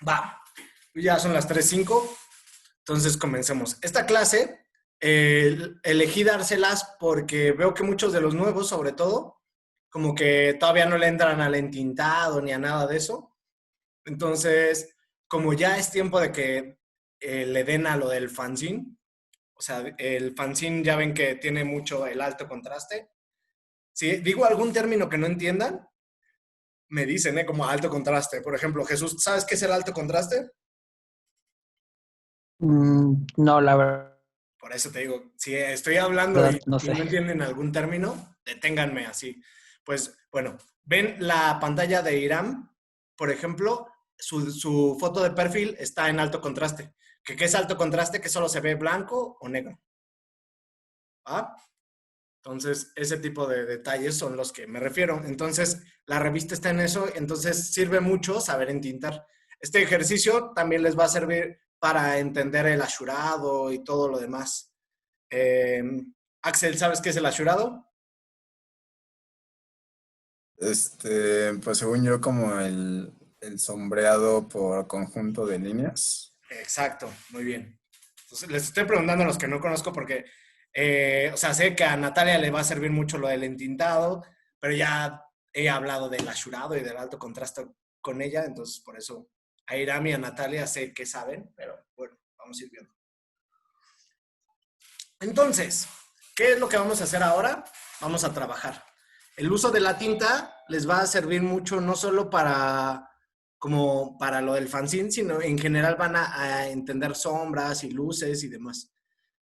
Va, ya son las 3:05, entonces comencemos. Esta clase elegí dárselas porque veo que muchos de los nuevos, sobre todo, como que todavía no le entran al entintado ni a nada de eso. Entonces, como ya es tiempo de que le den a lo del fanzine, o sea, el fanzine ya ven que tiene mucho el alto contraste. Si digo algún término que no entiendan, me dicen, como alto contraste. Por ejemplo, Jesús, ¿sabes qué es el alto contraste? No, la Por eso te digo, si estoy hablando verdad y, no y sé. no entienden algún término, deténganme así. Pues bueno, ven la pantalla de Irán, por ejemplo, su foto de perfil está en alto contraste. ¿Qué es alto contraste? Que solo se ve blanco o negro. ¿Ah? Entonces, ese tipo de detalles son los que me refiero. Entonces, la revista está en eso, entonces sirve mucho saber entintar. Este ejercicio también les va a servir para entender el asurado y todo lo demás. Eh, Axel, ¿sabes qué es el asurado? Pues según yo, como el sombreado por conjunto de líneas. Exacto, muy bien. Entonces, les estoy preguntando a los que no conozco porque, o sea, sé que a Natalia le va a servir mucho lo del entintado, pero ya he hablado del asurado y del alto contraste con ella, entonces por eso a Irami y a Natalia sé que saben, pero bueno, vamos a ir viendo. Entonces, ¿qué es lo que vamos a hacer ahora? Vamos a trabajar. El uso de la tinta les va a servir mucho no solo para como para lo del fanzine, sino en general van a entender sombras y luces y demás.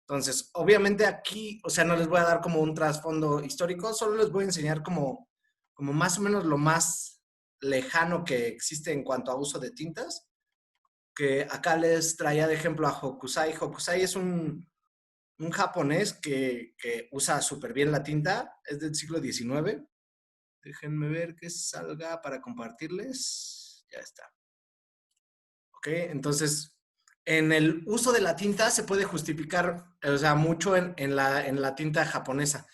Entonces, obviamente aquí, o sea, no les voy a dar como un trasfondo histórico, solo les voy a enseñar como más o menos lo más lejano que existe en cuanto a uso de tintas, que acá les traía de ejemplo a Hokusai. Hokusai es un japonés que usa súper bien la tinta, es del siglo XIX. Déjenme ver que salga para compartirles. Ya está. Ok, entonces en el uso de la tinta se puede justificar, o sea, mucho en la tinta japonesa.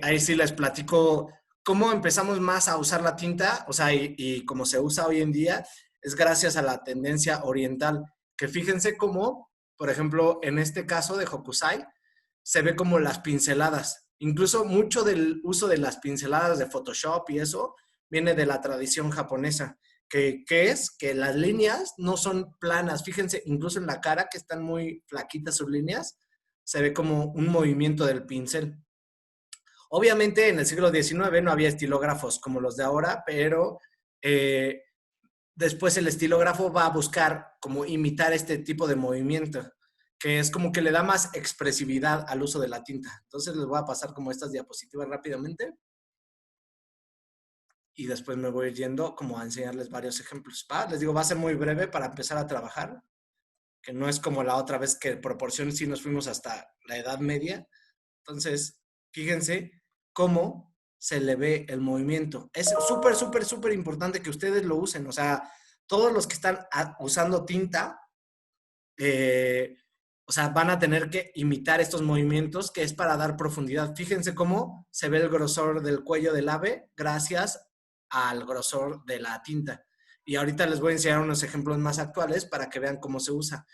Ahí sí les platico cómo empezamos más a usar la tinta, o sea, y cómo se usa hoy en día, es gracias a la tendencia oriental, que fíjense cómo, por ejemplo, en este caso de Hokusai, se ve como las pinceladas. Incluso mucho del uso de las pinceladas de Photoshop y eso viene de la tradición japonesa que es que las líneas no son planas. Fíjense, incluso en la cara, que están muy flaquitas sus líneas, se ve como un movimiento del pincel. Obviamente en el siglo XIX no había estilógrafos como los de ahora, pero eh, después el estilógrafo va a buscar como imitar este tipo de movimiento, que es como que le da más expresividad al uso de la tinta. Entonces les voy a pasar como estas diapositivas rápidamente y después me voy yendo como a enseñarles varios ejemplos. ¿Va? Les digo, va a ser muy breve para empezar a trabajar, que no es como la otra vez que proporción sí nos fuimos hasta la Edad Media. Entonces, fíjense cómo se le ve el movimiento. Es súper, súper, súper importante que ustedes lo usen. O sea, todos los que están usando tinta, eh, o sea, van a tener que imitar estos movimientos que es para dar profundidad. Fíjense cómo se ve el grosor del cuello del ave gracias al grosor de la tinta. Y ahorita les voy a enseñar unos ejemplos más actuales para que vean cómo se usa.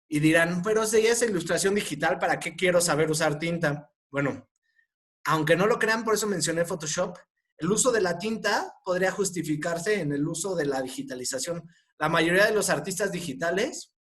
Y dirán, pero si es ilustración digital, ¿para qué quiero saber usar tinta? Bueno, aunque no lo crean, por eso mencioné Photoshop, el uso de la tinta podría justificarse en el uso de la digitalización. La mayoría de los artistas digitales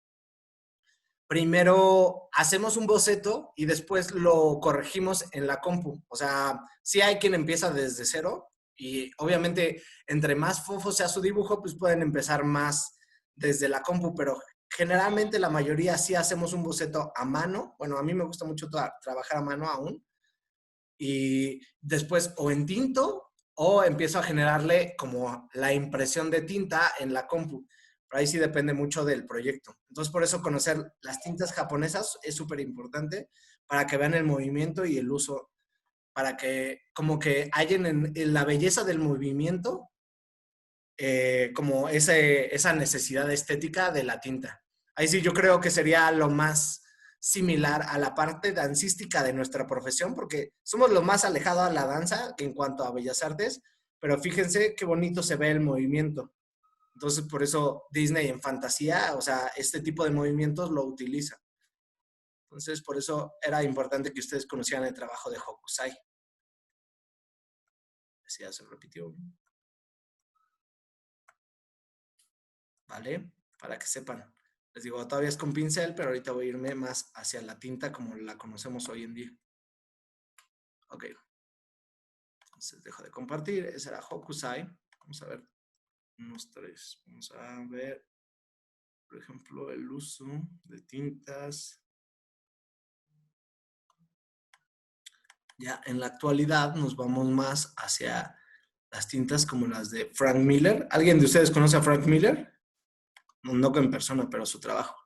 primero hacemos un boceto y después lo corregimos en la compu. O sea, sí hay quien empieza desde cero y obviamente entre más fofo sea su dibujo, pues pueden empezar más desde la compu, pero generalmente la mayoría sí hacemos un boceto a mano. Bueno, a mí me gusta mucho trabajar a mano aún. Y después o en tinto o empiezo a generarle como la impresión de tinta en la compu. Pero ahí sí depende mucho del proyecto. Entonces, por eso conocer las tintas japonesas es súper importante para que vean el movimiento y el uso, para que como que hallen en la belleza del movimiento como esa necesidad estética de la tinta. Ahí sí yo creo que sería lo más similar a la parte dancística de nuestra profesión, porque somos lo más alejado a la danza en cuanto a bellas artes, pero fíjense qué bonito se ve el movimiento. Entonces, por eso Disney en fantasía, o sea, este tipo de movimientos lo utiliza. Entonces, por eso era importante que ustedes conocieran el trabajo de Hokusai. Así ya se repitió. ¿Vale? Para que sepan. Les digo, todavía es con pincel, pero ahorita voy a irme más hacia la tinta como la conocemos hoy en día. Ok. Entonces dejo de compartir. Ese era Hokusai. Vamos a ver unos tres. Vamos a ver, por ejemplo, el uso de tintas. Ya en la actualidad nos vamos más hacia las tintas como las de Frank Miller. ¿Alguien de ustedes conoce a Frank Miller? No en persona, pero su trabajo.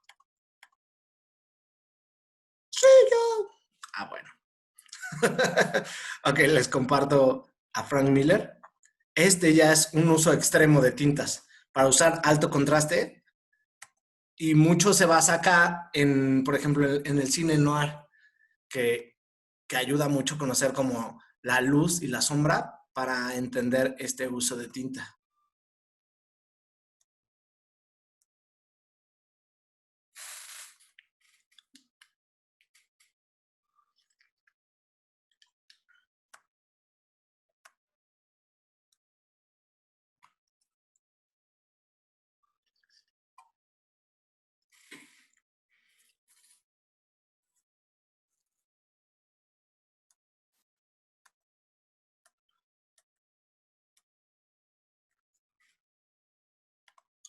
Sí, yo. Ah, bueno. Ok, les comparto a Frank Miller. Este ya es un uso extremo de tintas para usar alto contraste y mucho se basa acá en, por ejemplo, en el cine noir, que, que ayuda mucho a conocer como la luz y la sombra para entender este uso de tinta.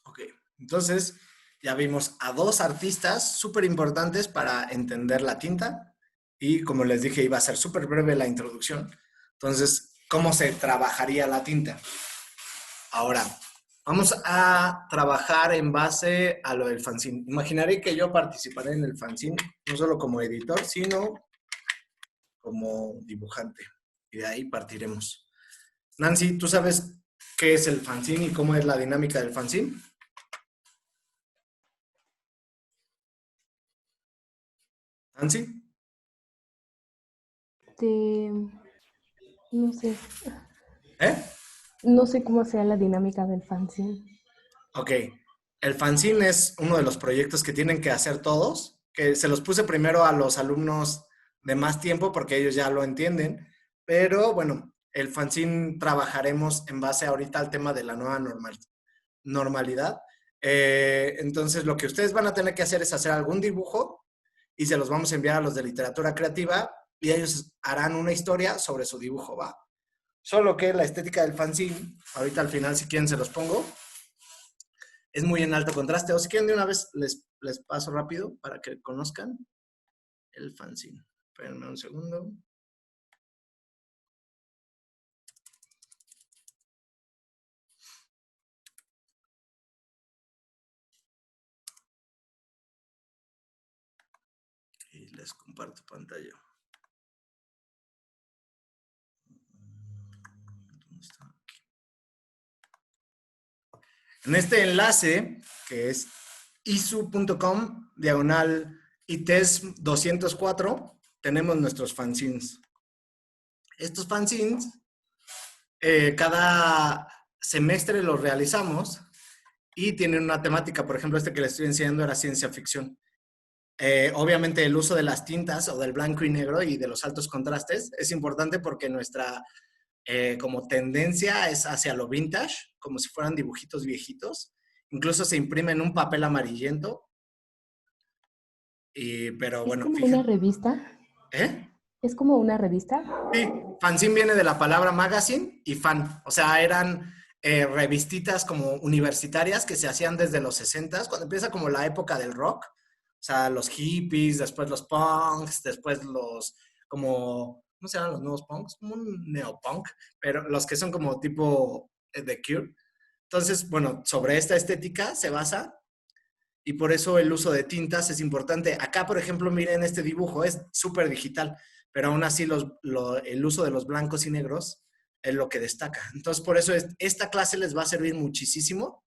Ok, entonces ya vimos a dos artistas súper importantes para entender la tinta y como les dije iba a ser súper breve la introducción. Entonces, ¿cómo se trabajaría la tinta? Ahora, vamos a trabajar en base a lo del fanzine. Imaginaré que yo participaré en el fanzine, no solo como editor, sino como dibujante. Y de ahí partiremos. Nancy, ¿tú sabes qué es el fanzine y cómo es la dinámica del fanzine? Nancy, Este, no sé, ¿eh? no sé cómo sea la dinámica del fanzine. Ok. El fanzine es uno de los proyectos que tienen que hacer todos, que se los puse primero a los alumnos de más tiempo porque ellos ya lo entienden, pero bueno, el fanzine trabajaremos en base ahorita al tema de la nueva normalidad. Entonces, lo que ustedes van a tener que hacer es hacer algún dibujo y se los vamos a enviar a los de literatura creativa y ellos harán una historia sobre su dibujo, ¿va? Solo que la estética del fanzine, ahorita al final si quieren se los pongo, es muy en alto contraste. O si quieren de una vez les paso rápido para que conozcan el fanzine. Espérenme un segundo. Y les comparto pantalla. ¿Dónde está? Aquí. En este enlace, que es isu.com/ITES 204, tenemos nuestros fanzines. Estos fanzines, cada semestre los realizamos y tienen una temática. Por ejemplo, este que les estoy enseñando era ciencia ficción. Obviamente el uso de las tintas o del blanco y negro y de los altos contrastes es importante porque nuestra como tendencia es hacia lo vintage, como si fueran dibujitos viejitos. Incluso se imprime en un papel amarillento. Pero ¿Es bueno, como una fíjense. revista? ¿Eh? ¿Es como una revista? Sí, fanzine viene de la palabra magazine y fan. O sea, eran revistitas como universitarias que se hacían desde los 60s, cuando empieza como la época del rock. O sea, los hippies, después los punks, después los como, ¿cómo se llaman los nuevos punks? Como un neopunk, pero los que son como tipo The Cure. Entonces, bueno, sobre esta estética se basa y por eso el uso de tintas es importante. Acá, por ejemplo, miren este dibujo, es súper digital, pero aún así el uso de los blancos y negros es lo que destaca. Entonces, por eso esta clase les va a servir muchísimo.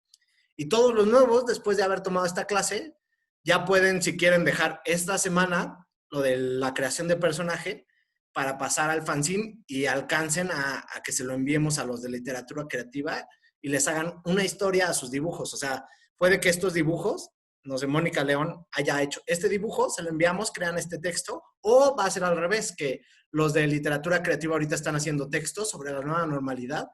Y todos los nuevos, después de haber tomado esta clase, ya pueden, si quieren, dejar esta semana lo de la creación de personaje para pasar al fanzine y alcancen a que se lo enviemos a los de literatura creativa y les hagan una historia a sus dibujos. O sea, puede que estos dibujos, no sé, Mónica León haya hecho este dibujo, se lo enviamos, crean este texto, o va a ser al revés, que los de literatura creativa ahorita están haciendo textos sobre la nueva normalidad,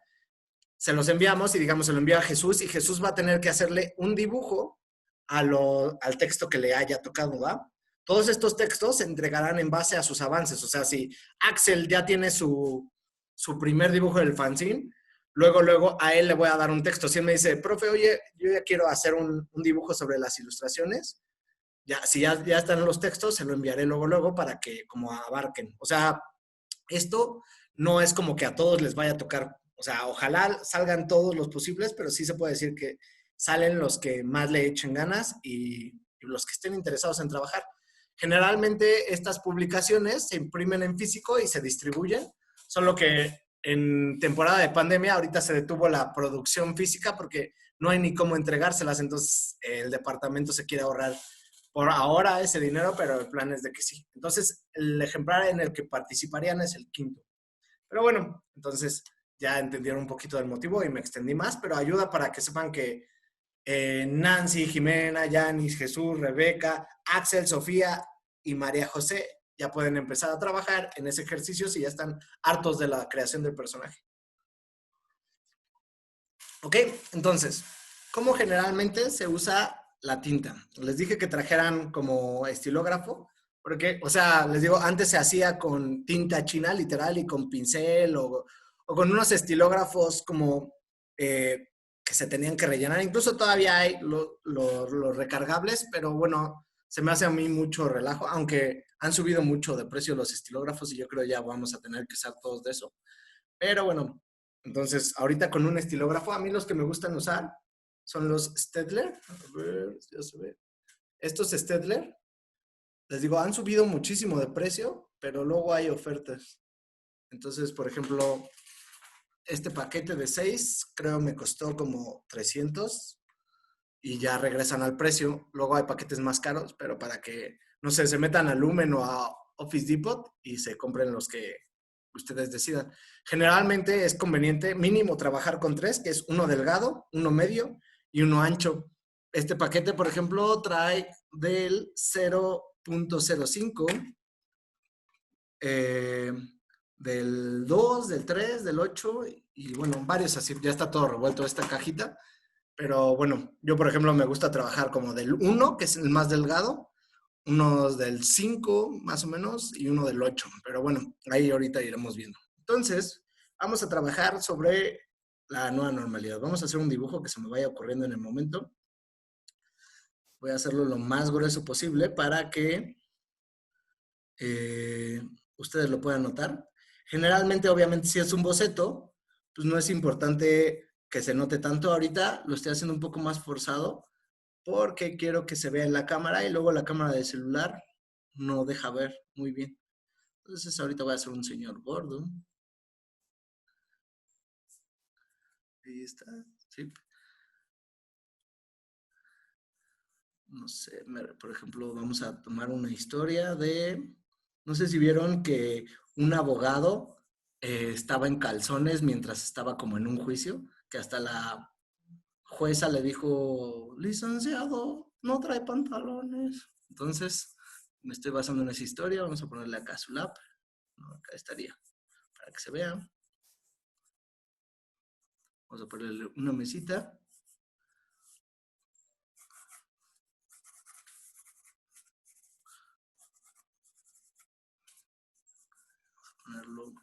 se los enviamos y digamos se lo envía a Jesús y Jesús va a tener que hacerle un dibujo al texto que le haya tocado, ¿va? Todos estos textos se entregarán en base a sus avances. O sea, si Axel ya tiene su primer dibujo del fanzine, luego a él le voy a dar un texto. Si él me dice, profe, oye, yo ya quiero hacer un dibujo sobre las ilustraciones, si ya están los textos, se lo enviaré luego para que como abarquen. O sea, esto no es como que a todos les vaya a tocar, o sea, ojalá salgan todos los posibles, pero sí se puede decir que salen los que más le echen ganas y los que estén interesados en trabajar. Generalmente estas publicaciones se imprimen en físico y se distribuyen, solo que en temporada de pandemia ahorita se detuvo la producción física porque no hay ni cómo entregárselas, entonces el departamento se quiere ahorrar por ahora ese dinero, pero el plan es de que sí. Entonces, el ejemplar en el que participarían es el quinto. Pero bueno, entonces ya entendieron un poquito del motivo y me extendí más, pero ayuda para que sepan que Nancy, Jimena, Yanis, Jesús, Rebeca, Axel, Sofía y María José ya pueden empezar a trabajar en ese ejercicio si ya están hartos de la creación del personaje. Ok, entonces, ¿cómo generalmente se usa la tinta? Les dije que trajeran como estilógrafo, porque, o sea, les digo, antes se hacía con tinta china, literal, y con pincel o con unos estilógrafos como que se tenían que rellenar. Incluso todavía hay los recargables, pero bueno, se me hace a mí mucho relajo, aunque han subido mucho de precio los estilógrafos y yo creo ya vamos a tener que usar todos de eso. Pero bueno, entonces ahorita con un estilógrafo, a mí los que me gustan usar son los Staedtler. A ver, ya se ve. Estos Staedtler, les digo, han subido muchísimo de precio, pero luego hay ofertas. Entonces, por ejemplo, este paquete de 6 creo me costó como 300 y ya regresan al precio. Luego hay paquetes más caros, pero para que, no sé, se metan a Lumen o a Office Depot y se compren los que ustedes decidan. Generalmente es conveniente mínimo trabajar con 3, que es uno delgado, uno medio y uno ancho. Este paquete, por ejemplo, trae del 0.05, del 2, del 3, del 8 y bueno, varios así. Ya está todo revuelto esta cajita. Pero bueno, yo por ejemplo me gusta trabajar como del 1, que es el más delgado, uno del 5 más o menos y uno del 8. Pero bueno, ahí ahorita iremos viendo. Entonces, vamos a trabajar sobre la nueva normalidad. Vamos a hacer un dibujo que se me vaya ocurriendo en el momento. Voy a hacerlo lo más grueso posible para que ustedes lo puedan notar. Generalmente, obviamente, si es un boceto, pues no es importante que se note tanto. Ahorita lo estoy haciendo un poco más forzado porque quiero que se vea en la cámara y luego la cámara de celular no deja ver muy bien. Entonces ahorita voy a hacer un señor gordo. Ahí está. Sí. No sé, por ejemplo, vamos a tomar una historia de, no sé si vieron que un abogado estaba en calzones mientras estaba como en un juicio, que hasta la jueza le dijo, licenciado, no trae pantalones. Entonces, me estoy basando en esa historia, vamos a ponerle acá su lap, no, acá estaría, para que se vea. Vamos a ponerle una mesita. Ponerlo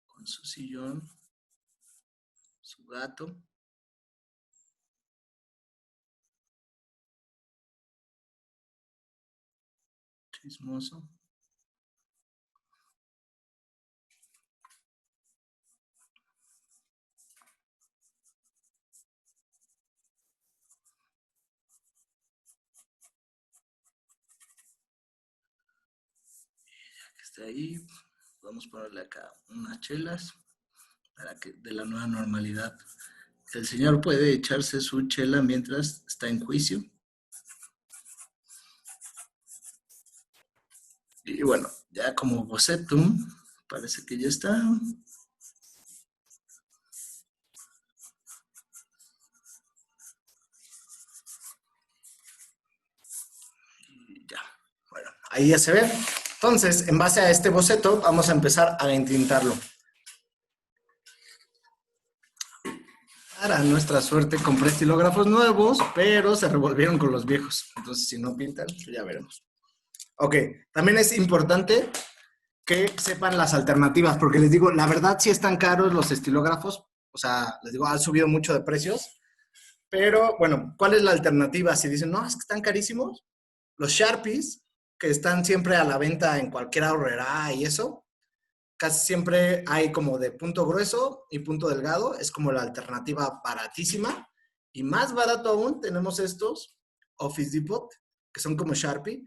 con su sillón, su gato. Chismoso. Ya que esté ahí, vamos a ponerle acá unas chelas para que de la nueva normalidad. El señor puede echarse su chela mientras está en juicio. Y bueno, ya como boceto, parece que ya está. Ahí ya se ve. Entonces, en base a este boceto, vamos a empezar a entintarlo. Para nuestra suerte, compré estilógrafos nuevos, pero se revolvieron con los viejos. Entonces, si no pintan, pues ya veremos. Ok, también es importante que sepan las alternativas, porque les digo, la verdad sí están caros los estilógrafos. O sea, les digo, han subido mucho de precios. Pero, bueno, ¿cuál es la alternativa? Si dicen, no, es que están carísimos, los Sharpies, que están siempre a la venta en cualquier ahorrera y eso, casi siempre hay como de punto grueso y punto delgado, es como la alternativa baratísima. Y más barato aún tenemos estos Office Depot, que son como Sharpie,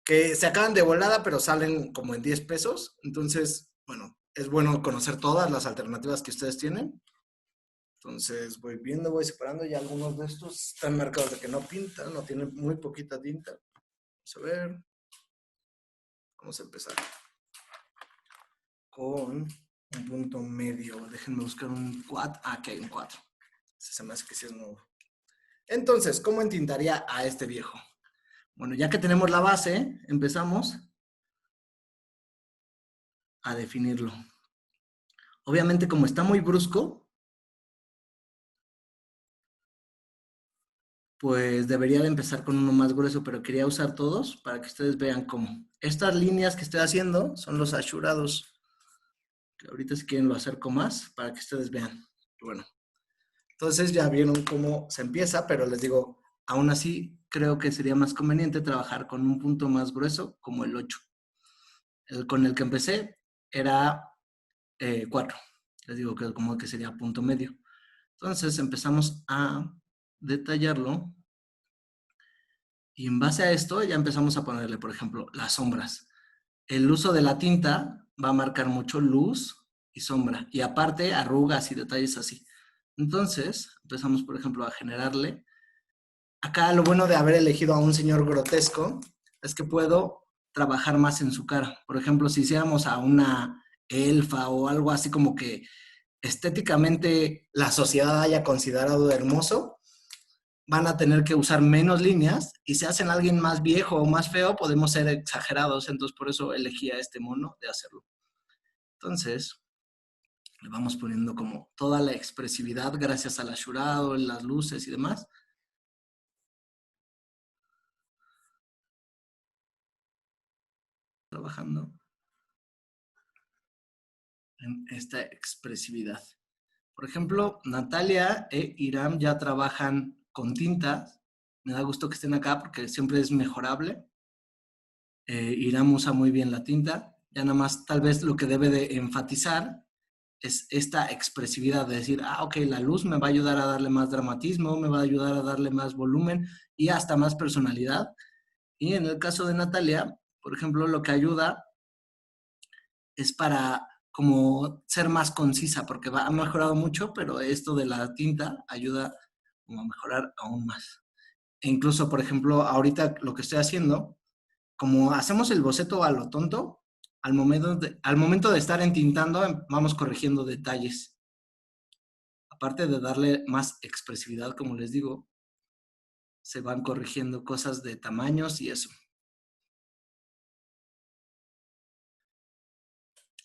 que se acaban de volada, pero salen como en 10 pesos. Entonces, bueno, es bueno conocer todas las alternativas que ustedes tienen. Entonces voy viendo, voy separando, y algunos de estos están marcados de que no pintan, no tienen muy poquita tinta. Vamos a ver. Vamos a empezar con un punto medio. Déjenme buscar un 4. Ah, aquí hay un 4. Se me hace que sí es nuevo. Entonces, ¿cómo entintaría a este viejo? Bueno, ya que tenemos la base, empezamos a definirlo. Obviamente, como está muy brusco, pues debería de empezar con uno más grueso, pero quería usar todos para que ustedes vean cómo. Estas líneas que estoy haciendo son los ashurados, que ahorita si quieren lo acerco más para que ustedes vean. Bueno, entonces ya vieron cómo se empieza, pero les digo, aún así creo que sería más conveniente trabajar con un punto más grueso como el 8. Con el que empecé era 4. Les digo que como que sería punto medio. Entonces empezamos a detallarlo y en base a esto ya empezamos a ponerle, por ejemplo, las sombras. El uso de la tinta va a marcar mucho luz y sombra, y aparte arrugas y detalles así. Entonces empezamos, por ejemplo, a generarle. Acá lo bueno de haber elegido a un señor grotesco es que puedo trabajar más en su cara. Por ejemplo, si hiciéramos a una elfa o algo así como que estéticamente la sociedad haya considerado hermoso, van a tener que usar menos líneas, y si hacen a alguien más viejo o más feo, podemos ser exagerados. Entonces, por eso elegí a este mono de hacerlo. Entonces, le vamos poniendo como toda la expresividad gracias al ashurado, las luces y demás. Trabajando en esta expresividad. Por ejemplo, Natalia e Iram ya trabajan con tintas. Me da gusto que estén acá porque siempre es mejorable. Iram usa muy bien la tinta. Ya nada más tal vez lo que debe de enfatizar es esta expresividad de decir, ok, la luz me va a ayudar a darle más dramatismo, me va a ayudar a darle más volumen y hasta más personalidad. Y en el caso de Natalia, por ejemplo, lo que ayuda es para como ser más concisa, porque ha mejorado mucho, pero esto de la tinta ayuda como a mejorar aún más. E incluso, por ejemplo, ahorita lo que estoy haciendo, como hacemos el boceto a lo tonto, al momento de estar entintando, vamos corrigiendo detalles. Aparte de darle más expresividad, como les digo, se van corrigiendo cosas de tamaños y eso.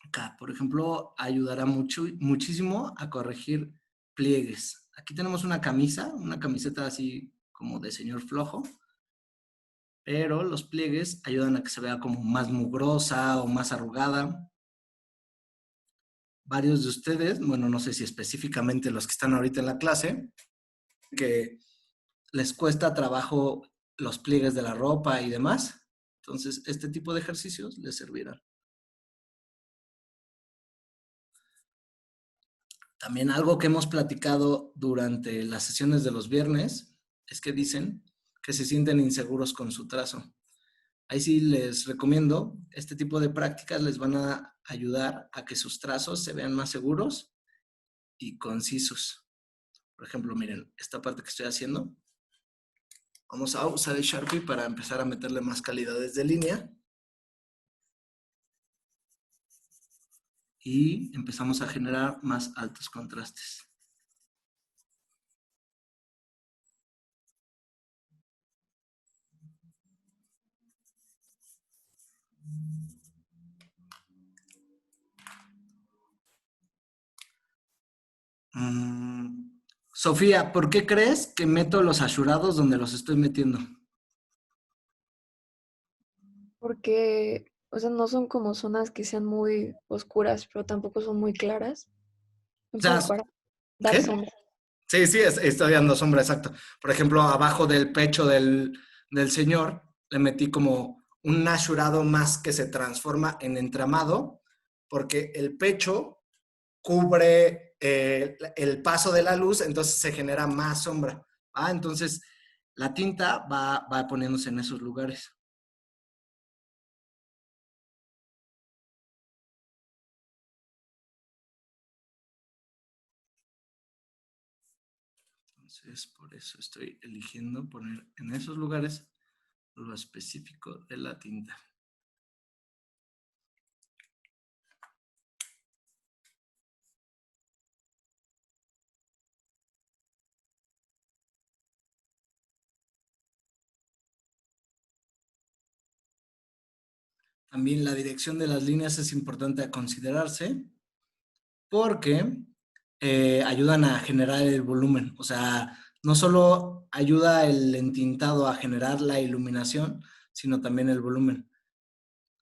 Acá, por ejemplo, ayudará muchísimo a corregir pliegues. Aquí tenemos una camiseta así como de señor flojo, pero los pliegues ayudan a que se vea como más mugrosa o más arrugada. Varios de ustedes, bueno, no sé si específicamente los que están ahorita en la clase, que les cuesta trabajo los pliegues de la ropa y demás. Entonces, este tipo de ejercicios les servirán. También algo que hemos platicado durante las sesiones de los viernes es que dicen que se sienten inseguros con su trazo. Ahí sí les recomiendo, este tipo de prácticas les van a ayudar a que sus trazos se vean más seguros y concisos. Por ejemplo, miren, esta parte que estoy haciendo, vamos a usar el Sharpie para empezar a meterle más calidades de línea. Y empezamos a generar más altos contrastes. Sofía, ¿por qué crees que meto los ashurados donde los estoy metiendo? Porque, o sea, no son como zonas que sean muy oscuras, pero tampoco son muy claras. O Son sea, como para dar ¿qué? sombra. Sí, sí, estoy dando sombra, exacto. Por ejemplo, abajo del pecho del señor le metí como un ashurado más que se transforma en entramado, porque el pecho cubre el paso de la luz, entonces se genera más sombra. Entonces, la tinta va poniéndose en esos lugares. Entonces, por eso estoy eligiendo poner en esos lugares lo específico de la tinta. También la dirección de las líneas es importante a considerarse porque ayudan a generar el volumen. O sea, no solo ayuda el entintado a generar la iluminación, sino también el volumen.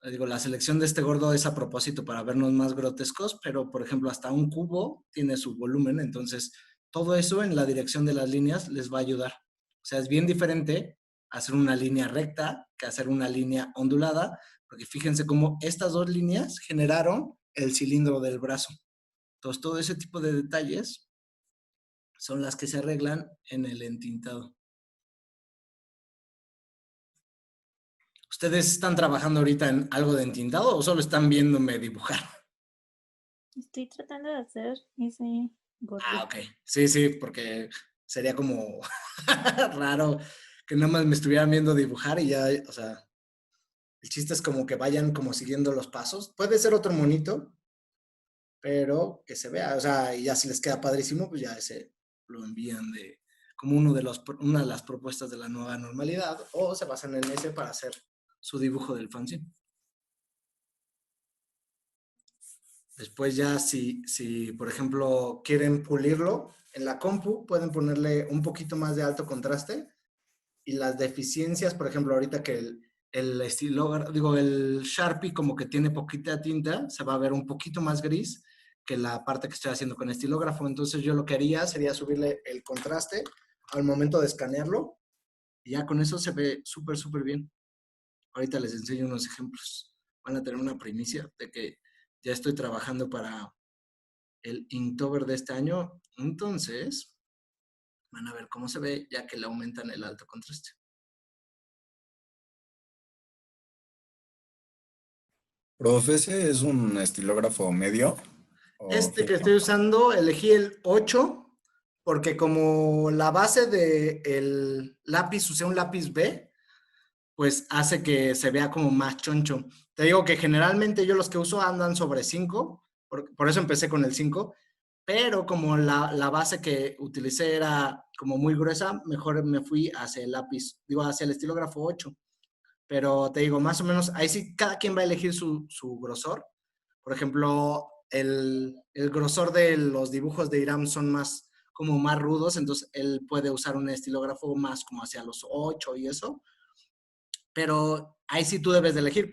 Digo, la selección de este gordo es a propósito para vernos más grotescos, pero por ejemplo, hasta un cubo tiene su volumen, entonces todo eso en la dirección de las líneas les va a ayudar. O sea, es bien diferente hacer una línea recta que hacer una línea ondulada, porque fíjense cómo estas dos líneas generaron el cilindro del brazo. Entonces, todo ese tipo de detalles son las que se arreglan en el entintado. ¿Ustedes están trabajando ahorita en algo de entintado o solo están viéndome dibujar? Estoy tratando de hacer ese gordo. Ok. Sí, sí, porque sería como raro que nada más me estuvieran viendo dibujar y ya, o sea, el chiste es como que vayan como siguiendo los pasos. Puede ser otro monito, pero que se vea, o sea, y ya si les queda padrísimo, pues ya ese lo envían de como una de las propuestas de la nueva normalidad o se basan en ese para hacer su dibujo del fanzine. Después ya si, por ejemplo, quieren pulirlo en la compu, pueden ponerle un poquito más de alto contraste y las deficiencias, por ejemplo, ahorita que el estilo, digo, el Sharpie como que tiene poquita tinta, se va a ver un poquito más gris que la parte que estoy haciendo con estilógrafo. Entonces yo lo que haría sería subirle el contraste al momento de escanearlo y ya con eso se ve súper, súper bien. Ahorita les enseño unos ejemplos. Van a tener una primicia de que ya estoy trabajando para el Inktober de este año. Entonces, van a ver cómo se ve ya que le aumentan el alto contraste. Profe, ¿ese es un estilógrafo medio o Este que fino? estoy usando, elegí el 8 porque como la base del lápiz usé un lápiz B, pues hace que se vea como más choncho. Te digo que generalmente yo los que uso andan sobre 5, por eso empecé con el 5, pero como la base que utilicé era como muy gruesa, mejor me fui hacia el lápiz, digo, hacia el estilógrafo 8. Pero te digo, más o menos, ahí sí cada quien va a elegir su grosor. Por ejemplo, el grosor de los dibujos de Iram son más como más rudos, entonces él puede usar un estilógrafo más como hacia los 8 y eso, pero ahí sí tú debes de elegir.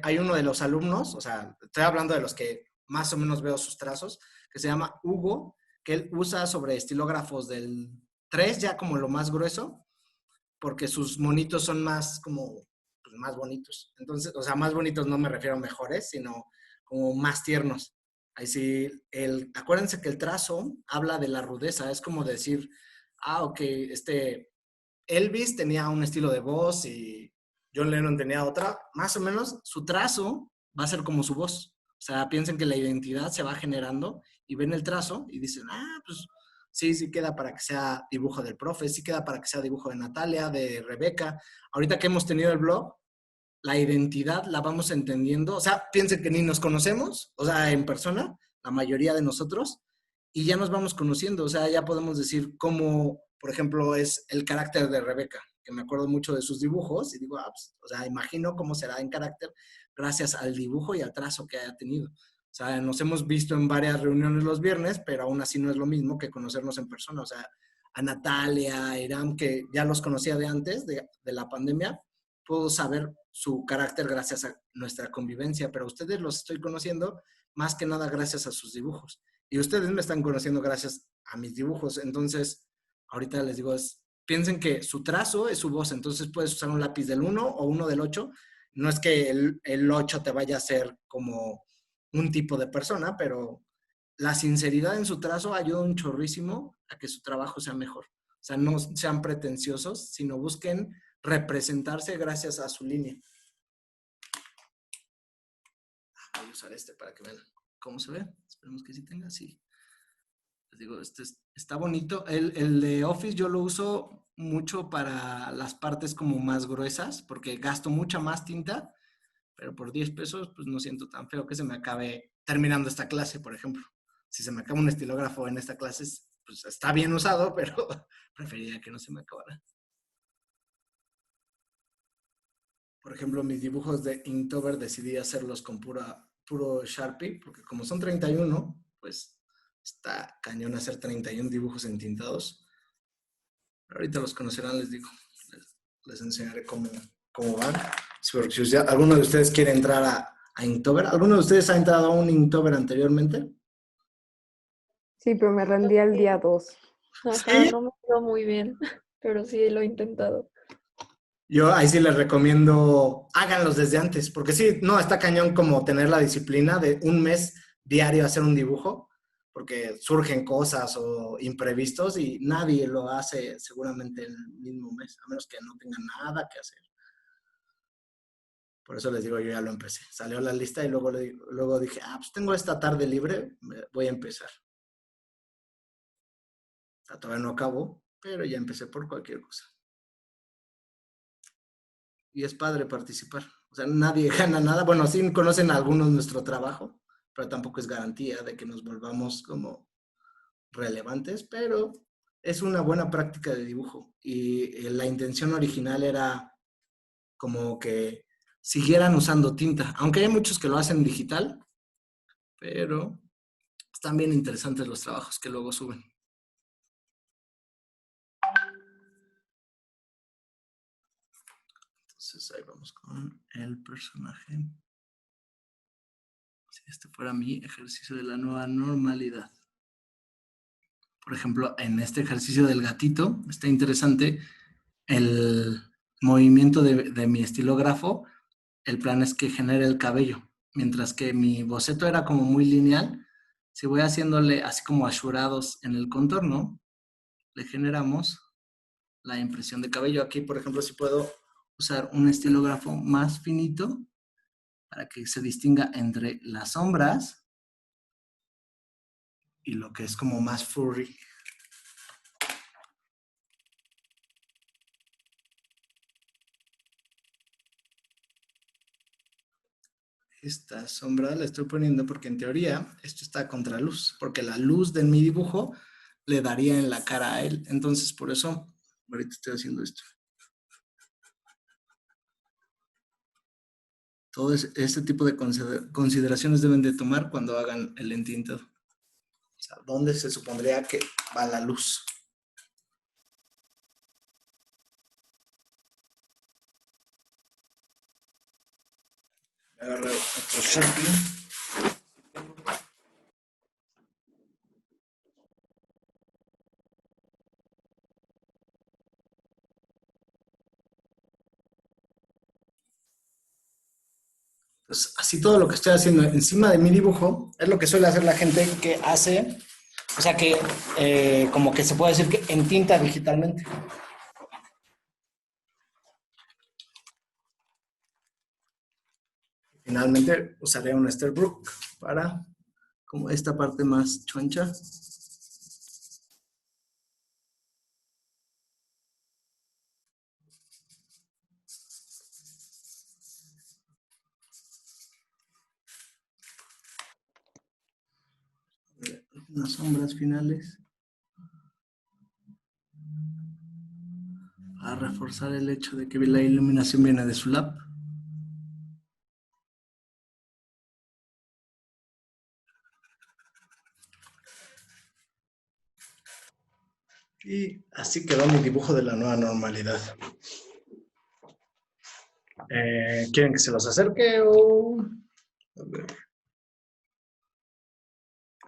Hay uno de los alumnos, o sea, estoy hablando de los que más o menos veo sus trazos, que se llama Hugo, que él usa sobre estilógrafos del 3 ya como lo más grueso, porque sus monitos son más como, pues, más bonitos. Entonces, o sea, más bonitos no me refiero a mejores, sino como más tiernos. Ahí sí, acuérdense que el trazo habla de la rudeza, es como decir, ok, Elvis tenía un estilo de voz y John Lennon tenía otra, más o menos su trazo va a ser como su voz. O sea, piensen que la identidad se va generando y ven el trazo y dicen, pues sí, sí queda para que sea dibujo del profe, sí queda para que sea dibujo de Natalia, de Rebeca. Ahorita que hemos tenido el blog, la identidad la vamos entendiendo. O sea, piensen que ni nos conocemos, o sea, en persona, la mayoría de nosotros, y ya nos vamos conociendo. O sea, ya podemos decir cómo, por ejemplo, es el carácter de Rebeca, que me acuerdo mucho de sus dibujos y digo, pues, o sea, imagino cómo será en carácter gracias al dibujo y al trazo que haya tenido. O sea, nos hemos visto en varias reuniones los viernes, pero aún así no es lo mismo que conocernos en persona. O sea, a Natalia, a Iram, que ya los conocía de antes, de la pandemia, puedo saber su carácter gracias a nuestra convivencia, pero a ustedes los estoy conociendo más que nada gracias a sus dibujos. Y ustedes me están conociendo gracias a mis dibujos. Entonces, ahorita les digo, piensen que su trazo es su voz. Entonces, puedes usar un lápiz del 1 o uno del 8. No es que el 8 te vaya a ser como un tipo de persona, pero la sinceridad en su trazo ayuda un chorrísimo a que su trabajo sea mejor. O sea, no sean pretenciosos, sino busquen representarse gracias a su línea. Voy a usar este para que vean cómo se ve. Esperemos que sí tenga, sí. Les digo, este está bonito. El de Office yo lo uso mucho para las partes como más gruesas, porque gasto mucha más tinta, pero por 10 pesos pues no siento tan feo que se me acabe terminando esta clase, por ejemplo. Si se me acaba un estilógrafo en esta clase, pues está bien usado, pero preferiría que no se me acabara. Por ejemplo, mis dibujos de Inktober decidí hacerlos con puro Sharpie, porque como son 31, pues está cañón hacer 31 dibujos entintados. Pero ahorita los conocerán, les digo. Les enseñaré cómo van. Si alguno de ustedes quiere entrar a Inktober, ¿alguno de ustedes ha entrado a un Inktober anteriormente? Sí, pero me rendí al día 2. Ajá, ¿Sí? no me quedó muy bien, pero sí lo he intentado. Yo ahí sí les recomiendo, háganlos desde antes, porque sí, no, está cañón como tener la disciplina de un mes diario hacer un dibujo, porque surgen cosas o imprevistos y nadie lo hace seguramente el mismo mes, a menos que no tengan nada que hacer. Por eso les digo, yo ya lo empecé. Salió la lista y luego dije, pues tengo esta tarde libre, voy a empezar. Todavía no acabo, pero ya empecé por cualquier cosa. Y es padre participar. O sea, nadie gana nada. Bueno, sí conocen algunos nuestro trabajo, pero tampoco es garantía de que nos volvamos como relevantes, pero es una buena práctica de dibujo. Y la intención original era como que siguieran usando tinta, aunque hay muchos que lo hacen digital, pero están bien interesantes los trabajos que luego suben. Entonces ahí vamos con el personaje. Si este fuera mi ejercicio de la nueva normalidad. Por ejemplo, en este ejercicio del gatito, está interesante el movimiento de mi estilógrafo. El plan es que genere el cabello, mientras que mi boceto era como muy lineal. Si voy haciéndole así como ashurados en el contorno, le generamos la impresión de cabello. Aquí, por ejemplo, si puedo usar un estilógrafo más finito para que se distinga entre las sombras y lo que es como más furry. Esta sombra la estoy poniendo porque en teoría esto está a contraluz, porque la luz de mi dibujo le daría en la cara a él. Entonces, por eso ahorita estoy haciendo esto. Todo este tipo de consideraciones deben de tomar cuando hagan el entintado. O sea, ¿dónde se supondría que va la luz? Agarro otro Sharpie. Pues así todo lo que estoy haciendo encima de mi dibujo es lo que suele hacer la gente que hace, o sea que como que se puede decir que entinta digitalmente. Finalmente usaré un Esterbrook para como esta parte más choncha. Unas sombras finales. A reforzar el hecho de que la iluminación viene de su lab. Y así quedó mi dibujo de la nueva normalidad. ¿Quieren que se los acerque o...? A ver.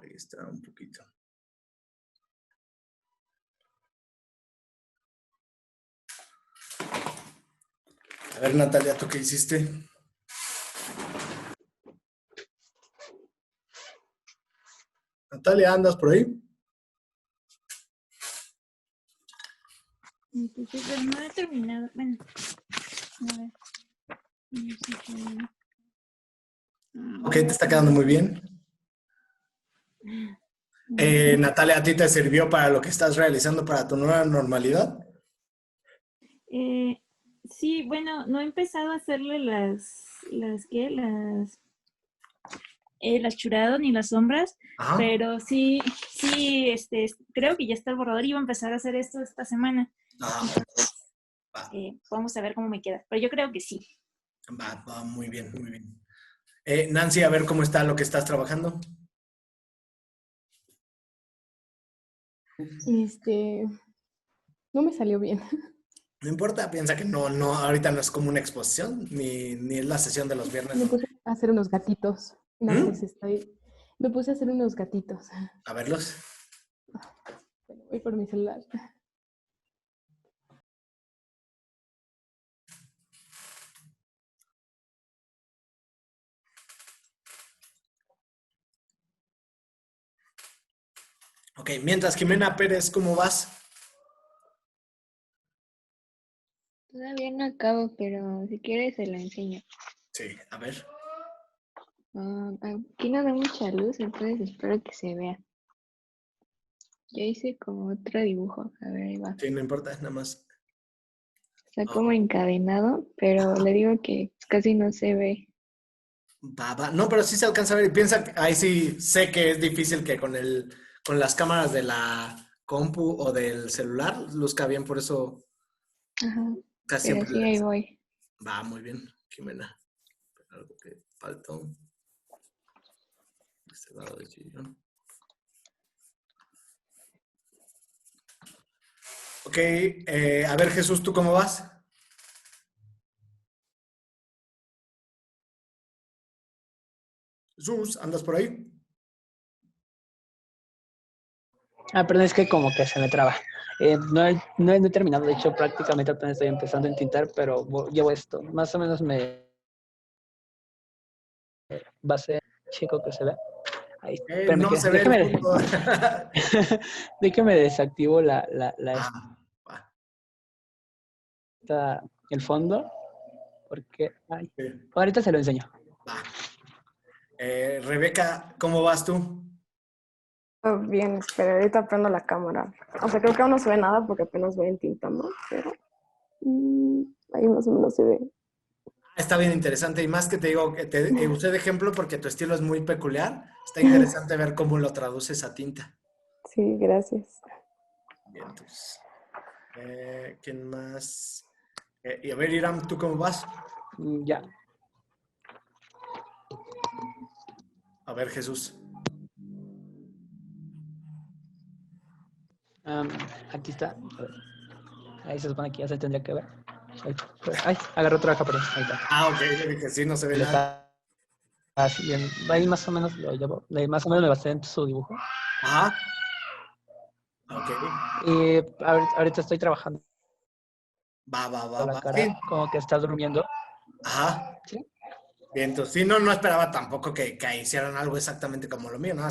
Ahí está un poquito. A ver, Natalia, ¿tú qué hiciste? Natalia, ¿andas por ahí? Entonces, pero no he terminado. Bueno, a ver. No sé qué- Ok, te está quedando muy bien. Natalia, ¿a ti te sirvió para lo que estás realizando para tu nueva normalidad? Eh, sí, bueno, no he empezado a hacerle ¿qué? El achurado ni las sombras, Ajá. pero sí, creo que ya está el borrador y iba a empezar a hacer esto esta semana. Ah, Entonces, va, vamos a ver cómo me queda, pero yo creo que sí. va, muy bien, muy bien. Nancy, a ver cómo está lo que estás trabajando. No me salió bien. No importa, piensa que no, ahorita no es como una exposición, ni es la sesión de los viernes. Me puse a hacer unos gatitos. No, ¿Mm? pues me puse a hacer unos gatitos. A verlos. Bueno, voy por mi celular. Ok, mientras Jimena Pérez, ¿cómo vas? Todavía no acabo, pero si quieres se lo enseño. Sí, a ver. Aquí no da mucha luz, entonces espero que se vea. Yo hice como otro dibujo. A ver, ahí va. Sí, no importa, nada más. Está como encadenado, pero le digo que casi no se ve. Va. No, pero sí se alcanza a ver y piensa que ahí sí sé que es difícil que con las cámaras de la compu o del celular luzca bien, por eso Ajá, casi pero siempre sí, ahí voy. va muy bien, Jimena. Algo que faltó. Este lado de sillón. Ok, a ver Jesús, ¿tú cómo vas? Jesús, ¿andas por ahí? Perdón, es que como que se me traba. No he terminado, de hecho prácticamente apenas estoy empezando a entintar, pero llevo esto. Más o menos va a ser chico que se vea. Ahí, espérame, No se ve el fondo. déjame desactivo Va. el fondo, porque Sí, ahorita se lo enseño. va. Rebeca, ¿cómo vas tú? Oh, bien, espera, ahorita prendo la cámara. O sea, creo que aún no se ve nada porque apenas voy entintando, pero ahí más o menos se ve. Está bien interesante y más que te digo, que te usé de ejemplo porque tu estilo es muy peculiar. Está interesante ver cómo lo traduces a tinta. Sí, gracias. Bien, entonces. ¿Quién más? Y a ver, Iram, ¿tú cómo vas? Ya. A ver, Jesús. Aquí está. A ver. Ahí se supone que ya se tendría que ver. Ay, agarró otra hoja, perdón. Ahí está. Ok, yo dije, sí, no se ve Le nada. está así bien. Ahí más o menos lo llevo. Más o menos me basé en su dibujo. Ajá. Ok. Y ahorita estoy trabajando la Sí. cara, como que está durmiendo. Ajá. ¿Sí? Bien, entonces, sí, no esperaba tampoco que hicieran algo exactamente como lo mío, ¿no?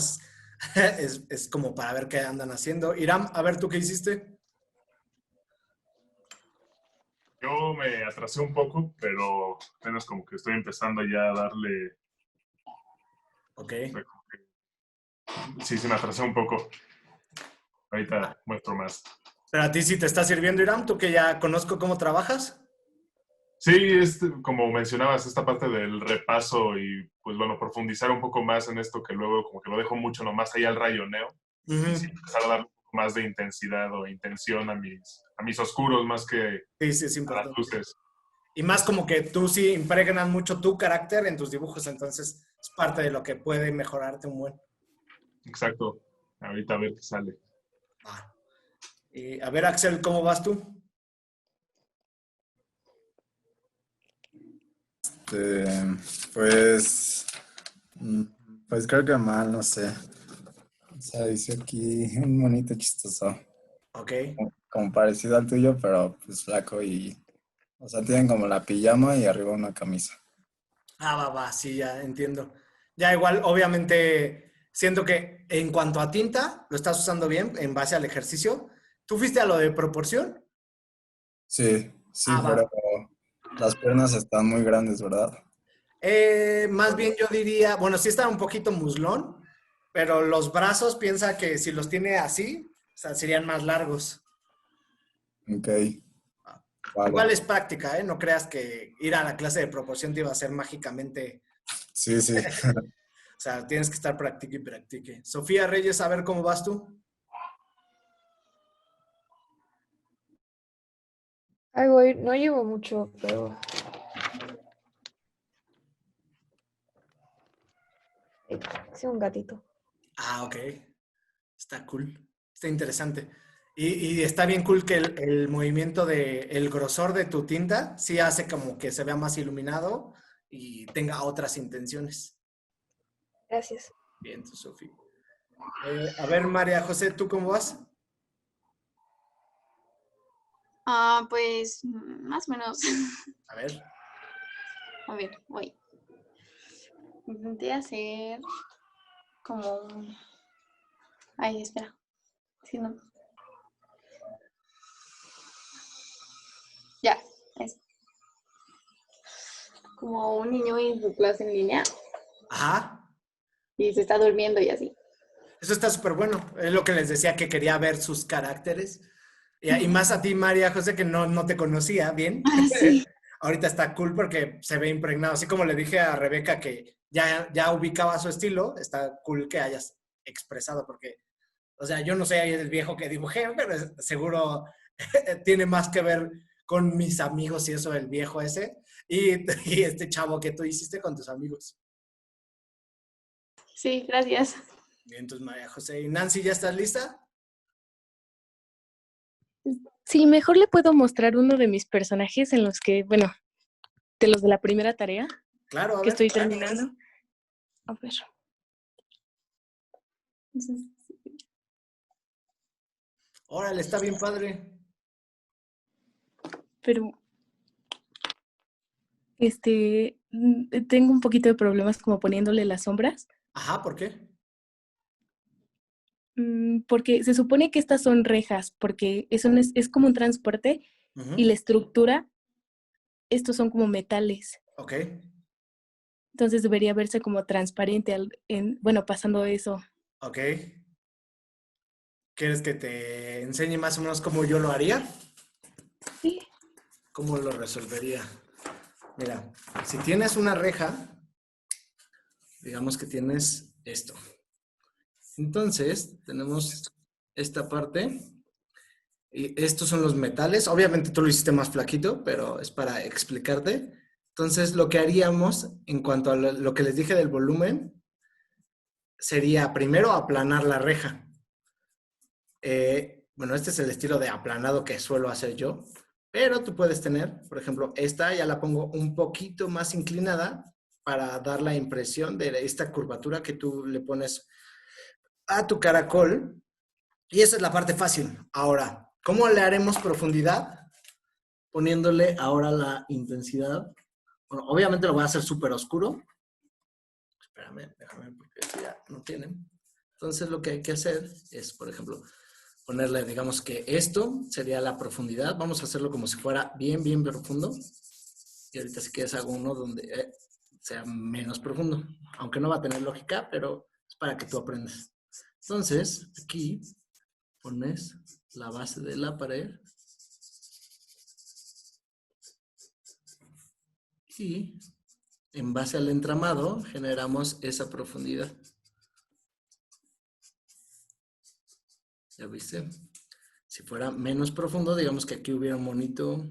Es como para ver qué andan haciendo. Iram, a ver, ¿tú qué hiciste? Yo me atrasé un poco, pero apenas como que estoy empezando ya a darle... Ok. Sí, me atrasé un poco. Ahorita muestro más. Pero a ti sí te está sirviendo, Iram, tú que ya conozco cómo trabajas. Sí, como mencionabas, esta parte del repaso y pues bueno, profundizar un poco más en esto que luego como que lo dejo mucho nomás ahí al rayoneo. Y sí, empezar a dar un poco más de intensidad o intención a mis oscuros más que Sí, es a las importante. luces. Y más como que tú sí impregnas mucho tu carácter en tus dibujos, entonces es parte de lo que puede mejorarte un buen. Exacto. Ahorita a ver qué sale. Ah. Y a ver, Axel, ¿cómo vas tú? Este, pues, mm, pues creo que mal, no sé. O sea, dice aquí un monito chistoso, Ok. como parecido al tuyo, pero pues flaco y, o sea, tienen como la pijama y arriba una camisa. Va, sí, ya entiendo. Ya igual, obviamente, siento que en cuanto a tinta, lo estás usando bien en base al ejercicio. ¿Tú fuiste a lo de proporción? Sí, sí, Va. pero las piernas están muy grandes, ¿verdad? Más bien yo diría, bueno, sí está un poquito muslón, pero los brazos piensa que si los tiene así, o sea, serían más largos. Ok, Igual vale. es práctica, ¿eh? No creas que ir a la clase de proporción te iba a hacer mágicamente. Sí, sí. O sea, tienes que estar practique y practique. Sofía Reyes, a ver cómo vas tú. Ay, güey, no llevo mucho, pero hice un gatito. Ok. Está cool. Está interesante. Y está bien cool que el movimiento el grosor de tu tinta sí hace como que se vea más iluminado y tenga otras intenciones. Gracias. Bien, tú, Sofía. A ver, María José, ¿tú cómo vas? Pues más o menos. A ver. A ver, voy. Intenté hacer como un... Ay, espera. Sí, no. Ya, es como un niño en su clase en línea Ajá. y se está durmiendo y así. Eso está súper bueno. Es lo que les decía que quería ver sus caracteres. Y más a ti, María José, que no te conocía bien. Ah, sí. Ahorita está cool porque se ve impregnado. Así como le dije a Rebeca que ya ubicaba su estilo, está cool que hayas expresado porque, o sea, yo no soy el viejo que dibujé, pero seguro tiene más que ver con mis amigos y eso, el viejo ese, y este chavo que tú hiciste con tus amigos. Sí, gracias. Bien, entonces María José. ¿Y Nancy, ya estás lista? Sí, mejor le puedo mostrar uno de mis personajes en los que, bueno, de los de la primera tarea Claro, a que ver. estoy terminando. A ver. Órale, está bien padre. Pero, tengo un poquito de problemas como poniéndole las sombras, Ajá, ¿por qué? porque se supone que estas son rejas, porque es como un transporte y la Ujú. estructura, estos son como metales. Ok. Entonces debería verse como transparente, bueno, pasando eso. Ok. ¿Quieres que te enseñe más o menos cómo yo lo haría? Sí. ¿Cómo lo resolvería? Mira, si tienes una reja, digamos que tienes esto. Entonces, tenemos esta parte. Y estos son los metales. Obviamente tú lo hiciste más flaquito, pero es para explicarte. Entonces, lo que haríamos en cuanto a lo que les dije del volumen, sería primero aplanar la reja. Bueno, este es el estilo de aplanado que suelo hacer yo, pero tú puedes tener, por ejemplo, esta ya la pongo un poquito más inclinada para dar la impresión de esta curvatura que tú le pones a tu caracol. Y esa es la parte fácil. Ahora, ¿cómo le haremos profundidad? Poniéndole ahora la intensidad. Bueno, obviamente lo voy a hacer súper oscuro. Espérame, déjame porque esto ya no tienen. Entonces lo que hay que hacer es, por ejemplo, ponerle, digamos que esto sería la profundidad. Vamos a hacerlo como si fuera bien, bien profundo. Y ahorita si quieres hago uno donde sea menos profundo. Aunque no va a tener lógica, pero es para que tú aprendas. Entonces, aquí pones la base de la pared. Y en base al entramado generamos esa profundidad. ¿Ya viste? Si fuera menos profundo, digamos que aquí hubiera un monito.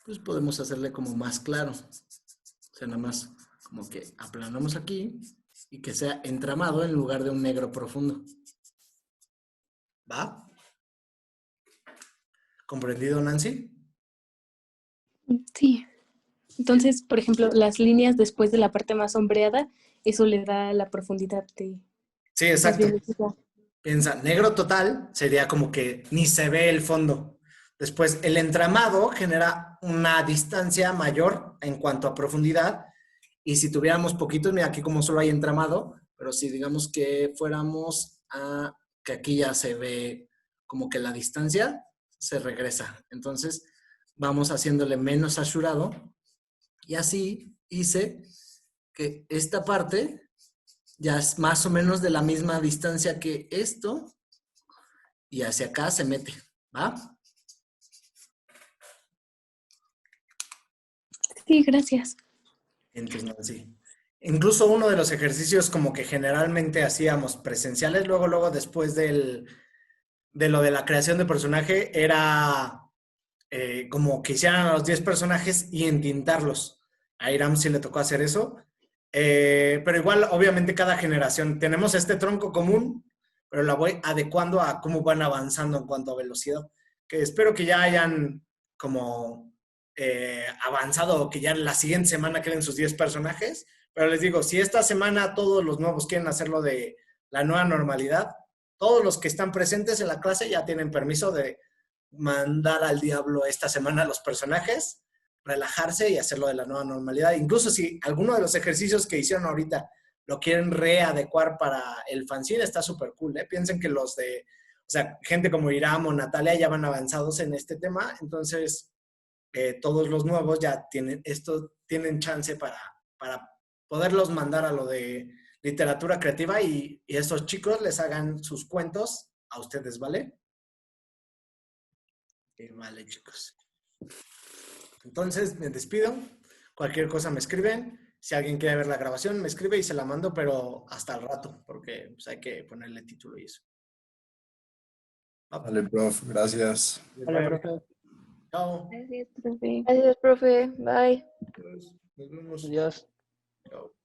Pues podemos hacerle como más claro. O sea, nada más como que aplanamos aquí y que sea entramado en lugar de un negro profundo. ¿Va? ¿Comprendido, Nancy? Sí. Entonces, por ejemplo, las líneas después de la parte más sombreada, eso le da la profundidad de... Sí, Más exacto. bien, Piensa, negro total sería como que ni se ve el fondo. Después, el entramado genera una distancia mayor en cuanto a profundidad. Y si tuviéramos poquitos, mira, aquí como solo hay entramado, pero si digamos que fuéramos a que aquí ya se ve como que la distancia se regresa. Entonces, vamos haciéndole menos saturado. Y así hice que esta parte ya es más o menos de la misma distancia que esto y hacia acá se mete, ¿va? sí, gracias. Entonces, Nancy. Incluso uno de los ejercicios como que generalmente hacíamos presenciales, luego después de lo de la creación de personaje, era como que hicieran a los 10 personajes y entintarlos. A Iram sí le tocó hacer eso. Pero igual, obviamente, cada generación tenemos este tronco común, pero la voy adecuando a cómo van avanzando en cuanto a velocidad. Que espero que ya hayan como avanzado o que ya la siguiente semana queden sus 10 personajes. Pero les digo, si esta semana todos los nuevos quieren hacerlo de la nueva normalidad, todos los que están presentes en la clase ya tienen permiso de mandar al diablo esta semana a los personajes, relajarse y hacerlo de la nueva normalidad. Incluso si alguno de los ejercicios que hicieron ahorita lo quieren readecuar para el fanzine, está súper cool, ¿eh? Piensen que los de, o sea, gente como Iram o Natalia ya van avanzados en este tema, entonces todos los nuevos ya tienen chance para poderlos mandar a lo de literatura creativa y esos chicos les hagan sus cuentos a ustedes, ¿vale? Vale, chicos. Entonces, me despido. Cualquier cosa me escriben. Si alguien quiere ver la grabación, me escribe y se la mando, pero hasta el rato, porque pues, hay que ponerle título y eso. Vale, prof, gracias. Hola, profe. Chao. Gracias, profe. Gracias, profe. Bye. Nos vemos. Adiós. Chao.